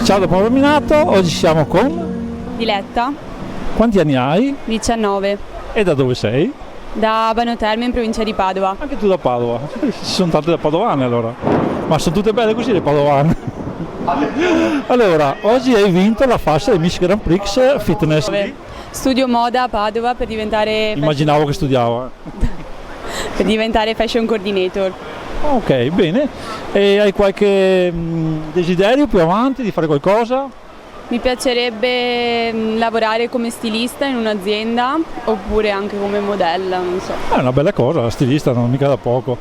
Ciao, dopo aver nominato, oggi siamo con... Diletta, Quanti anni hai? 19, E da dove sei? da Abano Terme in provincia di Padova. Anche tu da Padova. Ci sono tante da padovane allora. Ma sono tutte belle così le padovane. Allora, oggi hai vinto la fascia del Miss Grand Prix Fitness. Studio moda a Padova per diventare Immaginavo che studiava. fashion coordinator. Ok, bene. E hai qualche desiderio più avanti di fare qualcosa? Mi piacerebbe lavorare come stilista in un'azienda oppure anche come modella, non so. È una bella cosa, la stilista non mica da poco.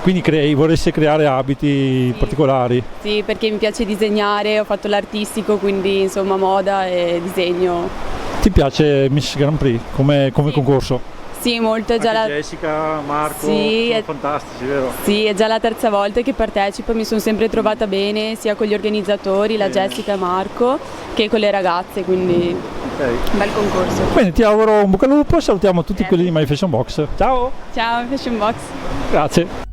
Quindi vorresti creare abiti particolari? Sì, perché mi piace disegnare, ho fatto l'artistico, quindi insomma moda e disegno. Ti piace Miss Grand Prix come concorso? Sì, molto, è già Anche Jessica, Marco, Sì, sono è- fantastici, vero? Sì, è già la terza volta che partecipo, mi sono sempre trovata bene sia con gli organizzatori, la Jessica e Marco, che con le ragazze, quindi Ok. un bel concorso. Bene, ti auguro un bocca al lupo e salutiamo tutti quelli di My Fashion Box. Ciao, Ciao Fashion Box! grazie.